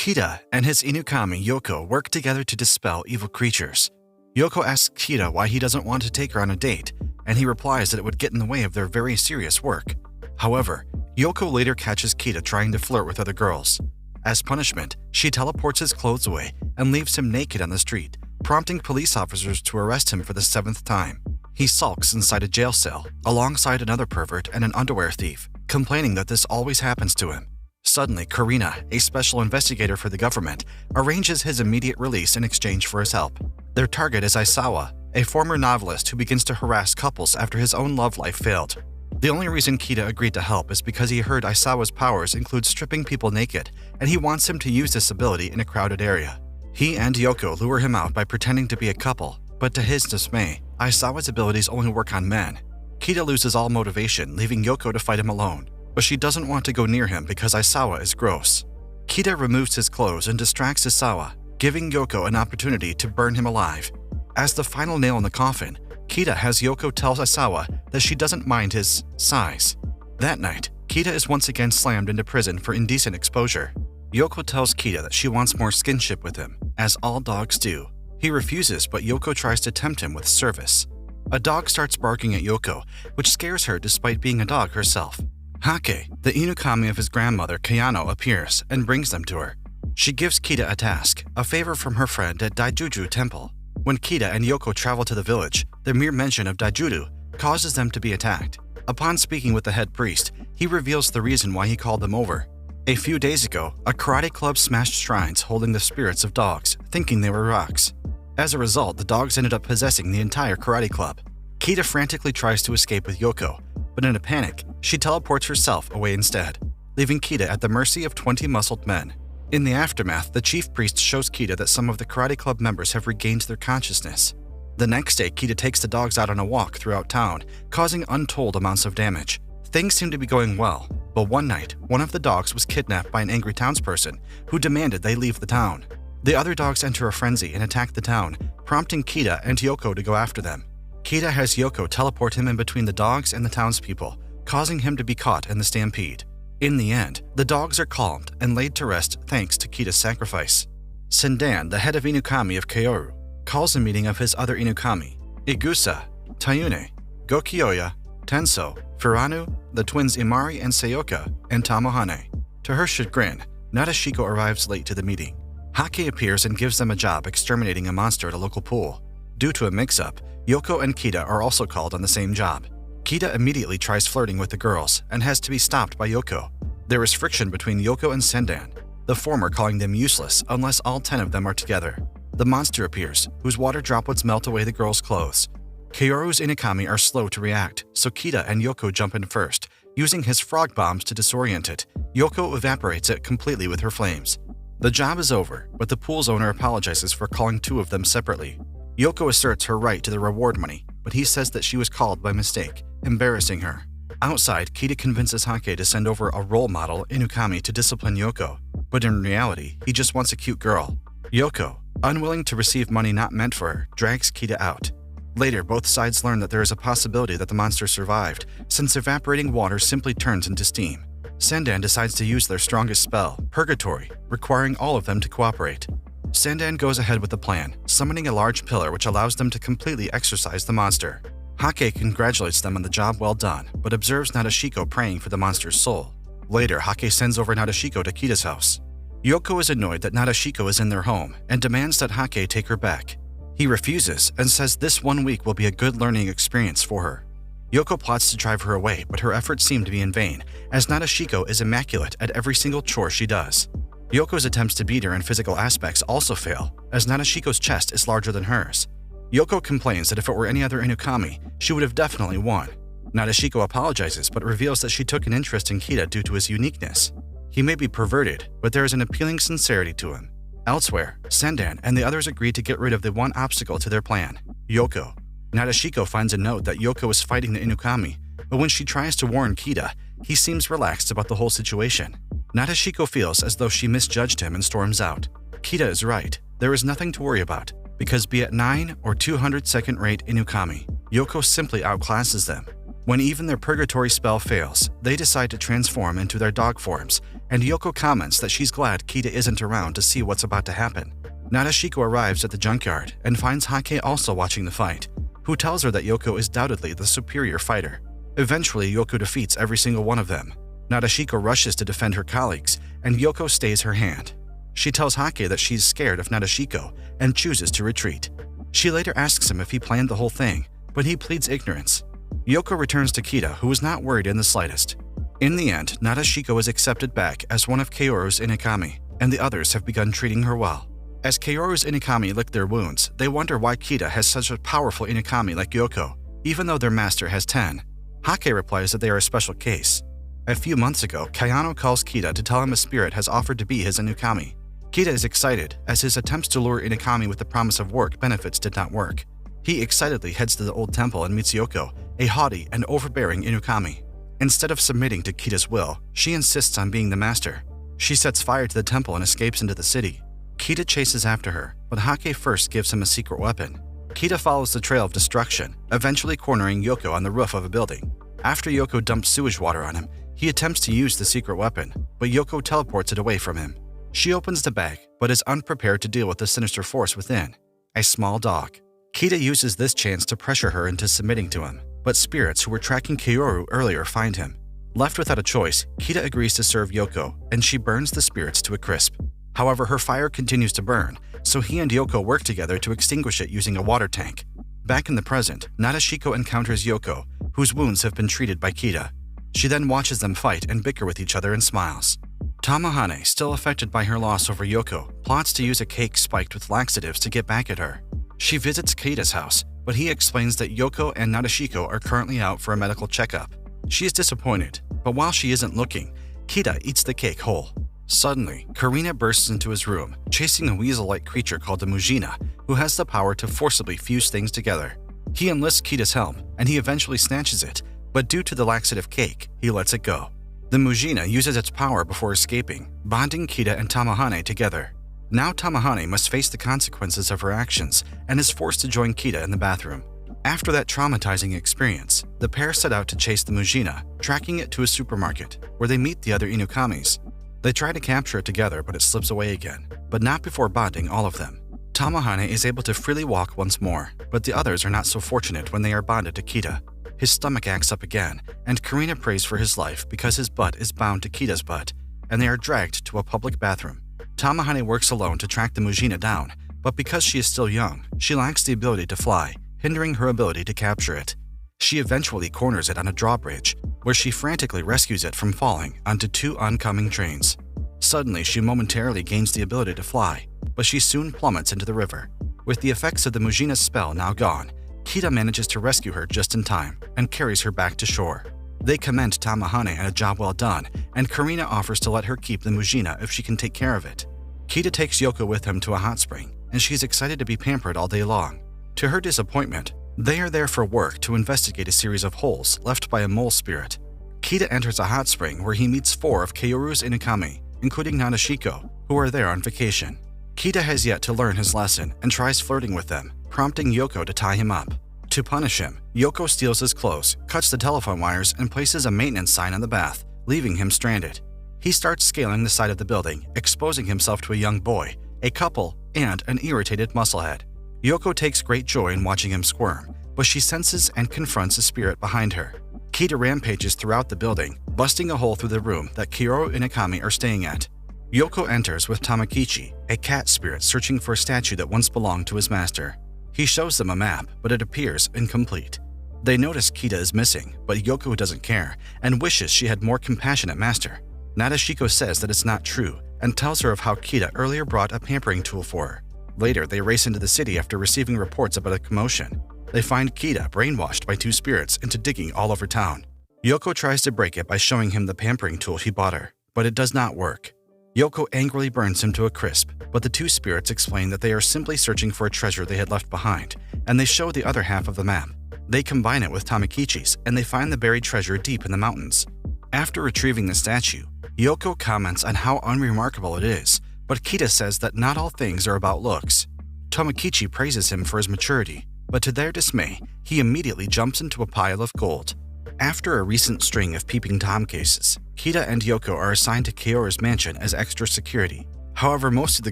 Kita and his Inukami Yoko work together to dispel evil creatures. Yoko asks Kita why he doesn't want to take her on a date, and he replies that it would get in the way of their very serious work. However, Yoko later catches Kita trying to flirt with other girls. As punishment, she teleports his clothes away and leaves him naked on the street, prompting police officers to arrest him for the 7th time. He sulks inside a jail cell, alongside another pervert and an underwear thief, complaining that this always happens to him. Suddenly, Karina, a special investigator for the government, arranges his immediate release in exchange for his help. Their target is Aisawa, a former novelist who begins to harass couples after his own love life failed. The only reason Kita agreed to help is because he heard Aisawa's powers include stripping people naked, and he wants him to use this ability in a crowded area. He and Yoko lure him out by pretending to be a couple, but to his dismay, Aisawa's abilities only work on men. Kita loses all motivation, leaving Yoko to fight him alone, but she doesn't want to go near him because Aisawa is gross. Kita removes his clothes and distracts Aisawa, giving Yoko an opportunity to burn him alive. As the final nail in the coffin, Kita has Yoko tell Aisawa that she doesn't mind his size. That night, Kita is once again slammed into prison for indecent exposure. Yoko tells Kita that she wants more skinship with him, as all dogs do. He refuses, but Yoko tries to tempt him with service. A dog starts barking at Yoko, which scares her despite being a dog herself. Hake, the Inukami of his grandmother Kayano, appears and brings them to her. She gives Kita a task, a favor from her friend at Daijuju Temple. When Kita and Yoko travel to the village, the mere mention of Daijuju causes them to be attacked. Upon speaking with the head priest, he reveals the reason why he called them over. A few days ago, a karate club smashed shrines holding the spirits of dogs, thinking they were rocks. As a result, the dogs ended up possessing the entire karate club. Kita frantically tries to escape with Yoko, but in a panic, she teleports herself away instead, leaving Kita at the mercy of 20 muscled men. In the aftermath, the chief priest shows Kita that some of the karate club members have regained their consciousness. The next day, Kita takes the dogs out on a walk throughout town, causing untold amounts of damage. Things seem to be going well, but one night, one of the dogs was kidnapped by an angry townsperson who demanded they leave the town. The other dogs enter a frenzy and attack the town, prompting Kita and Yoko to go after them. Kita has Yoko teleport him in between the dogs and the townspeople, causing him to be caught in the stampede. In the end, the dogs are calmed and laid to rest thanks to Kita's sacrifice. Sendan, the head of Inukami of Kaoru, calls a meeting of his other Inukami, Igusa, Tayune, Gokioya, Tenso, Furanu, the twins Imari and Seoka, and Tamohane. To her chagrin, Nadeshiko arrives late to the meeting. Hake appears and gives them a job exterminating a monster at a local pool. Due to a mix-up, Yoko and Kita are also called on the same job. Kita immediately tries flirting with the girls and has to be stopped by Yoko. There is friction between Yoko and Sendan, the former calling them useless unless all 10 of them are together. The monster appears, whose water droplets melt away the girls' clothes. Kaoru's Inukami are slow to react, so Kita and Yoko jump in first, using his frog bombs to disorient it. Yoko evaporates it completely with her flames. The job is over, but the pool's owner apologizes for calling 2 of them separately. Yoko asserts her right to the reward money, but he says that she was called by mistake, embarrassing her. Outside, Kita convinces Hake to send over a role model, Inukami, to discipline Yoko, but in reality, he just wants a cute girl. Yoko, unwilling to receive money not meant for her, drags Kita out. Later, both sides learn that there is a possibility that the monster survived, since evaporating water simply turns into steam. Sendan decides to use their strongest spell, Purgatory, requiring all of them to cooperate. Sendan goes ahead with the plan, summoning a large pillar which allows them to completely exorcise the monster. Hake congratulates them on the job well done, but observes Nadeshiko praying for the monster's soul. Later, Hake sends over Nadeshiko to Kita's house. Yoko is annoyed that Nadeshiko is in their home and demands that Hake take her back. He refuses and says this 1 week will be a good learning experience for her. Yoko plots to drive her away, but her efforts seem to be in vain, as Nadeshiko is immaculate at every single chore she does. Yoko's attempts to beat her in physical aspects also fail, as Nadeshiko's chest is larger than hers. Yoko complains that if it were any other Inukami, she would have definitely won. Nadeshiko apologizes but reveals that she took an interest in Kita due to his uniqueness. He may be perverted, but there is an appealing sincerity to him. Elsewhere, Sendan and the others agree to get rid of the one obstacle to their plan, Yoko. Nadeshiko finds a note that Yoko is fighting the Inukami, but when she tries to warn Kita, he seems relaxed about the whole situation. Nadeshiko feels as though she misjudged him and storms out. Kita is right, there is nothing to worry about, because be it 9 or 200-second rate Inukami, Yoko simply outclasses them. When even their purgatory spell fails, they decide to transform into their dog forms and Yoko comments that she's glad Kita isn't around to see what's about to happen. Nadeshiko arrives at the junkyard and finds Hake also watching the fight, who tells her that Yoko is doubtedly the superior fighter. Eventually, Yoko defeats every single one of them. Nadeshiko rushes to defend her colleagues, and Yoko stays her hand. She tells Hake that she's scared of Nadeshiko and chooses to retreat. She later asks him if he planned the whole thing, but he pleads ignorance. Yoko returns to Kita, who is not worried in the slightest. In the end, Nadeshiko is accepted back as one of Kaoru's Inukami, and the others have begun treating her well. As Kaoru's Inukami lick their wounds, they wonder why Kita has such a powerful Inukami like Yoko, even though their master has 10. Hake replies that they are a special case. A few months ago, Kayano calls Kita to tell him a spirit has offered to be his Inukami. Kita is excited, as his attempts to lure Inukami with the promise of work benefits did not work. He excitedly heads to the old temple and meets Yoko, a haughty and overbearing Inukami. Instead of submitting to Kita's will, she insists on being the master. She sets fire to the temple and escapes into the city. Kita chases after her, but Hake first gives him a secret weapon. Kita follows the trail of destruction, eventually cornering Yoko on the roof of a building. After Yoko dumps sewage water on him, he attempts to use the secret weapon, but Yoko teleports it away from him. She opens the bag, but is unprepared to deal with the sinister force within, a small dog. Kita uses this chance to pressure her into submitting to him, but spirits who were tracking Kaoru earlier find him. Left without a choice, Kita agrees to serve Yoko, and she burns the spirits to a crisp. However, her fire continues to burn, so he and Yoko work together to extinguish it using a water tank. Back in the present, Nadeshiko encounters Yoko, whose wounds have been treated by Kita. She then watches them fight and bicker with each other and smiles. Tamahane, still affected by her loss over Yoko, plots to use a cake spiked with laxatives to get back at her. She visits Kita's house, but he explains that Yoko and Nadeshiko are currently out for a medical checkup. She is disappointed, but while she isn't looking, Kita eats the cake whole. Suddenly, Karina bursts into his room, chasing a weasel-like creature called the Mujina, who has the power to forcibly fuse things together. He enlists Kita's help, and he eventually snatches it, but due to the laxative cake, he lets it go. The Mujina uses its power before escaping, bonding Kita and Tamahane together. Now Tamahane must face the consequences of her actions and is forced to join Kita in the bathroom. After that traumatizing experience, the pair set out to chase the Mujina, tracking it to a supermarket, where they meet the other Inukamis. They try to capture it together, but it slips away again, but not before bonding all of them. Tamahane is able to freely walk once more, but the others are not so fortunate when they are bonded to Kita. His stomach acts up again, and Karina prays for his life because his butt is bound to Kita's butt, and they are dragged to a public bathroom. Tamahane works alone to track the Mujina down, but because she is still young, she lacks the ability to fly, hindering her ability to capture it. She eventually corners it on a drawbridge, where she frantically rescues it from falling onto 2 oncoming trains. Suddenly, she momentarily gains the ability to fly, but she soon plummets into the river. With the effects of the Mujina's spell now gone, Kita manages to rescue her just in time and carries her back to shore. They commend Tamahane on a job well done, and Karina offers to let her keep the Mujina if she can take care of it. Kita takes Yoko with him to a hot spring, and she's excited to be pampered all day long. To her disappointment, they are there for work to investigate a series of holes left by a mole spirit. Kita enters a hot spring where he meets 4 of Kaoru's Inukami, including Nadeshiko, who are there on vacation. Kita has yet to learn his lesson and tries flirting with them, prompting Yoko to tie him up. To punish him, Yoko steals his clothes, cuts the telephone wires, and places a maintenance sign on the bath, leaving him stranded. He starts scaling the side of the building, exposing himself to a young boy, a couple, and an irritated musclehead. Yoko takes great joy in watching him squirm, but she senses and confronts a spirit behind her. Kita rampages throughout the building, busting a hole through the room that Kaoru Inukami are staying at. Yoko enters with Tamakichi, a cat spirit searching for a statue that once belonged to his master. He shows them a map, but it appears incomplete. They notice Kita is missing, but Yoko doesn't care and wishes she had more compassionate master. Nadeshiko says that it's not true and tells her of how Kita earlier brought a pampering tool for her. Later, they race into the city after receiving reports about a commotion. They find Kita brainwashed by 2 spirits into digging all over town. Yoko tries to break it by showing him the pampering tool he bought her, but it does not work. Yoko angrily burns him to a crisp, but the 2 spirits explain that they are simply searching for a treasure they had left behind, and they show the other half of the map. They combine it with Tamakichi's, and they find the buried treasure deep in the mountains. After retrieving the statue, Yoko comments on how unremarkable it is, but Kita says that not all things are about looks. Tamakichi praises him for his maturity, but to their dismay, he immediately jumps into a pile of gold. After a recent string of Peeping Tom cases, Kita and Yoko are assigned to Kaoru's mansion as extra security. However, most of the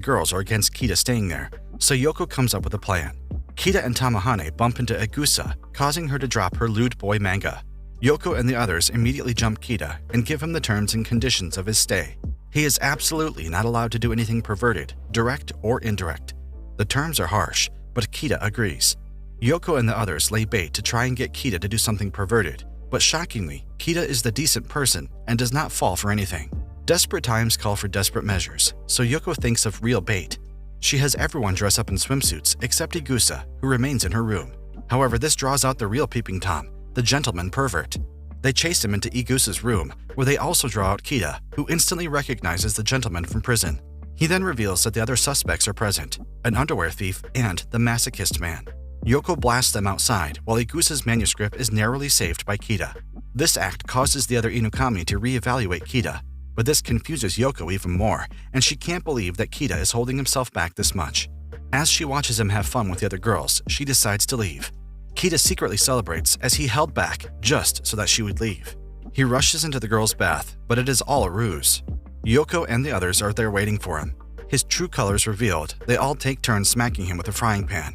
girls are against Kita staying there, so Yoko comes up with a plan. Kita and Tamahane bump into Igusa, causing her to drop her lewd boy manga. Yoko and the others immediately jump Kita and give him the terms and conditions of his stay. He is absolutely not allowed to do anything perverted, direct or indirect. The terms are harsh, but Kita agrees. Yoko and the others lay bait to try and get Kita to do something perverted, but shockingly, Kita is the decent person and does not fall for anything. Desperate times call for desperate measures, so Yoko thinks of real bait. She has everyone dress up in swimsuits except Igusa, who remains in her room. However, this draws out the real Peeping Tom, the gentleman pervert. They chase him into Igusa's room, where they also draw out Kita, who instantly recognizes the gentleman from prison. He then reveals that the other suspects are present, an underwear thief and the masochist man. Yoko blasts them outside, while Igusa's manuscript is narrowly saved by Kita. This act causes the other Inukami to reevaluate Kita, but this confuses Yoko even more, and she can't believe that Kita is holding himself back this much. As she watches him have fun with the other girls, she decides to leave. Kita secretly celebrates as he held back just so that she would leave. He rushes into the girls' bath, but it is all a ruse. Yoko and the others are there waiting for him. His true colors revealed, they all take turns smacking him with a frying pan.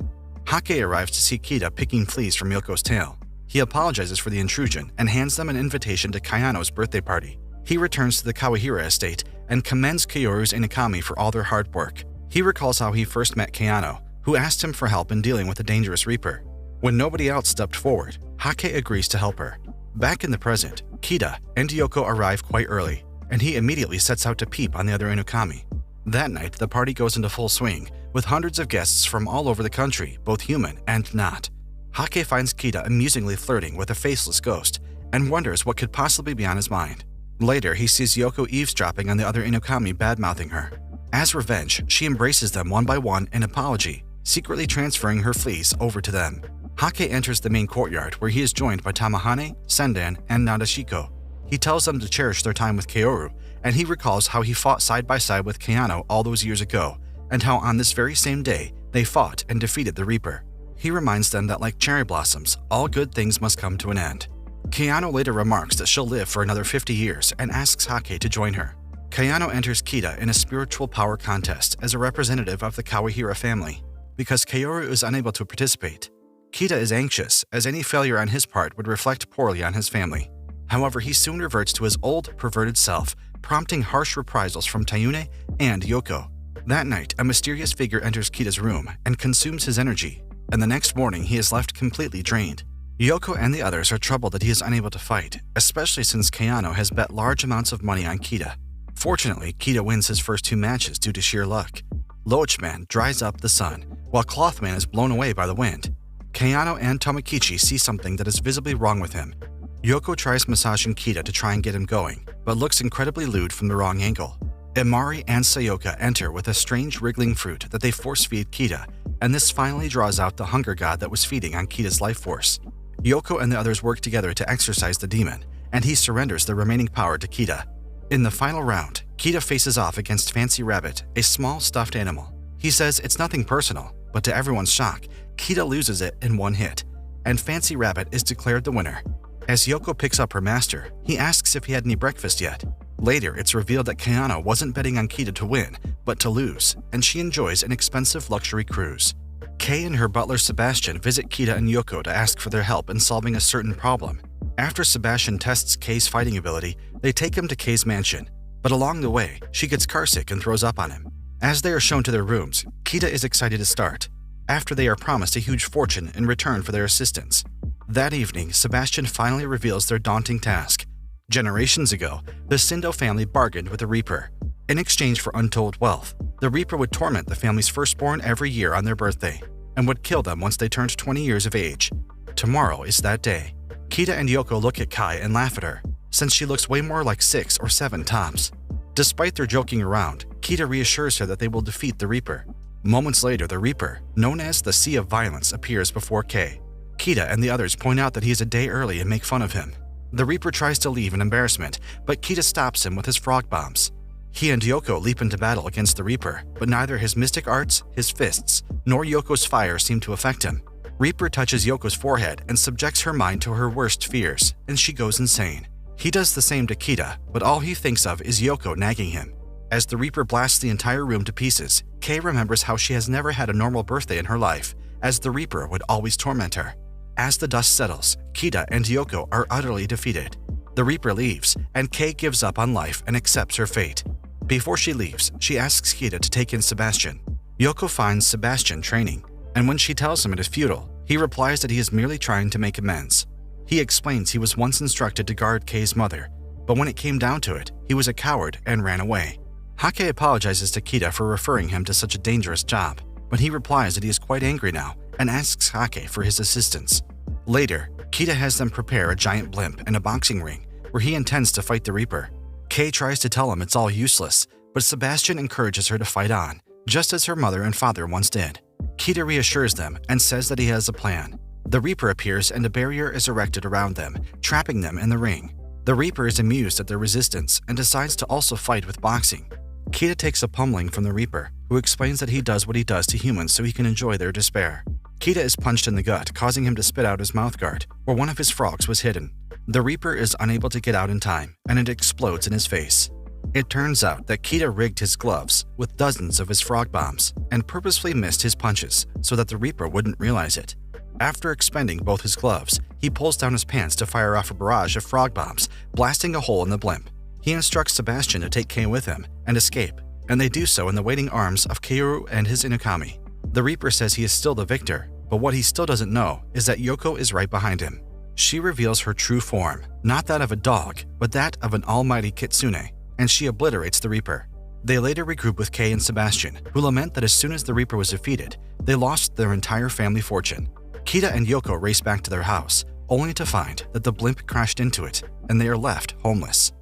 Hake arrives to see Kita picking fleas from Yoko's tail. He apologizes for the intrusion and hands them an invitation to Kayano's birthday party. He returns to the Kawahira estate and commends Kaoru's Inukami for all their hard work. He recalls how he first met Kayano, who asked him for help in dealing with a dangerous reaper. When nobody else stepped forward, Hake agrees to help her. Back in the present, Kita and Yoko arrive quite early, and he immediately sets out to peep on the other Inukami. That night, the party goes into full swing, with hundreds of guests from all over the country, both human and not. Hake finds Kita amusingly flirting with a faceless ghost, and wonders what could possibly be on his mind. Later, he sees Yoko eavesdropping on the other Inukami bad-mouthing her. As revenge, she embraces them one by one in apology, secretly transferring her fleas over to them. Hake enters the main courtyard where he is joined by Tamahane, Sendan, and Nadeshiko. He tells them to cherish their time with Kaoru, and he recalls how he fought side by side with Kayano all those years ago, and how on this very same day, they fought and defeated the Reaper. He reminds them that like cherry blossoms, all good things must come to an end. Kayano later remarks that she'll live for another 50 years and asks Hake to join her. Kayano enters Kita in a spiritual power contest as a representative of the Kawahira family. Because Kaoru is unable to participate, Kita is anxious, as any failure on his part would reflect poorly on his family. However, he soon reverts to his old, perverted self, prompting harsh reprisals from Tayune and Yoko. That night, a mysterious figure enters Kita's room and consumes his energy, and the next morning he is left completely drained. Yoko and the others are troubled that he is unable to fight, especially since Kayano has bet large amounts of money on Kita. Fortunately, Kita wins his first 2 matches due to sheer luck. Loachman dries up the sun, while Clothman is blown away by the wind. Kayano and Tomokichi see something that is visibly wrong with him. Yoko tries massaging Kita to try and get him going, but looks incredibly lewd from the wrong angle. Imari and Sayoka enter with a strange wriggling fruit that they force-feed Kita, and this finally draws out the hunger god that was feeding on Kita's life force. Yoko and the others work together to exorcise the demon, and he surrenders the remaining power to Kita. In the final round, Kita faces off against Fancy Rabbit, a small stuffed animal. He says it's nothing personal, but to everyone's shock, Kita loses it in one hit, and Fancy Rabbit is declared the winner. As Yoko picks up her master, he asks if he had any breakfast yet. Later, it's revealed that Kayano wasn't betting on Kita to win, but to lose, and she enjoys an expensive luxury cruise. Kay and her butler Sebastian visit Kita and Yoko to ask for their help in solving a certain problem. After Sebastian tests Kay's fighting ability, they take him to Kay's mansion, but along the way, she gets carsick and throws up on him. As they are shown to their rooms, Kita is excited to start, after they are promised a huge fortune in return for their assistance. That evening, Sebastian finally reveals their daunting task. Generations ago, the Sindo family bargained with the Reaper. In exchange for untold wealth, the Reaper would torment the family's firstborn every year on their birthday, and would kill them once they turned 20 years of age. Tomorrow is that day. Kita and Yoko look at Kai and laugh at her, since she looks way more like 6 or 7 tops. Despite their joking around, Kita reassures her that they will defeat the Reaper. Moments later, the Reaper, known as the Sea of Violence, appears before Kay. Kita and the others point out that he is a day early and make fun of him. The Reaper tries to leave in embarrassment, but Kita stops him with his frog bombs. He and Yoko leap into battle against the Reaper, but neither his mystic arts, his fists, nor Yoko's fire seem to affect him. Reaper touches Yoko's forehead and subjects her mind to her worst fears, and she goes insane. He does the same to Kita, but all he thinks of is Yoko nagging him. As the Reaper blasts the entire room to pieces, Kei remembers how she has never had a normal birthday in her life, as the Reaper would always torment her. As the dust settles, Kita and Yoko are utterly defeated. The Reaper leaves, and Kei gives up on life and accepts her fate. Before she leaves, she asks Kita to take in Sebastian. Yoko finds Sebastian training, and when she tells him it is futile, he replies that he is merely trying to make amends. He explains he was once instructed to guard Kei's mother, but when it came down to it, he was a coward and ran away. Hake apologizes to Kita for referring him to such a dangerous job, but he replies that he is quite angry now and asks Hake for his assistance. Later, Kita has them prepare a giant blimp and a boxing ring where he intends to fight the Reaper. Kei tries to tell him it's all useless, but Sebastian encourages her to fight on, just as her mother and father once did. Kita reassures them and says that he has a plan. The Reaper appears and a barrier is erected around them, trapping them in the ring. The Reaper is amused at their resistance and decides to also fight with boxing. Kita takes a pummeling from the Reaper, who explains that he does what he does to humans so he can enjoy their despair. Kita is punched in the gut, causing him to spit out his mouthguard, where one of his frogs was hidden. The Reaper is unable to get out in time, and it explodes in his face. It turns out that Kita rigged his gloves with dozens of his frog bombs and purposefully missed his punches so that the Reaper wouldn't realize it. After expending both his gloves, he pulls down his pants to fire off a barrage of frog bombs, blasting a hole in the blimp. He instructs Sebastian to take Kei with him and escape, and they do so in the waiting arms of Kaoru and his Inukami. The Reaper says he is still the victor, but what he still doesn't know is that Yoko is right behind him. She reveals her true form, not that of a dog, but that of an almighty kitsune, and she obliterates the Reaper. They later regroup with Kei and Sebastian, who lament that as soon as the Reaper was defeated, they lost their entire family fortune. Kita and Yoko race back to their house, only to find that the blimp crashed into it, and they are left homeless.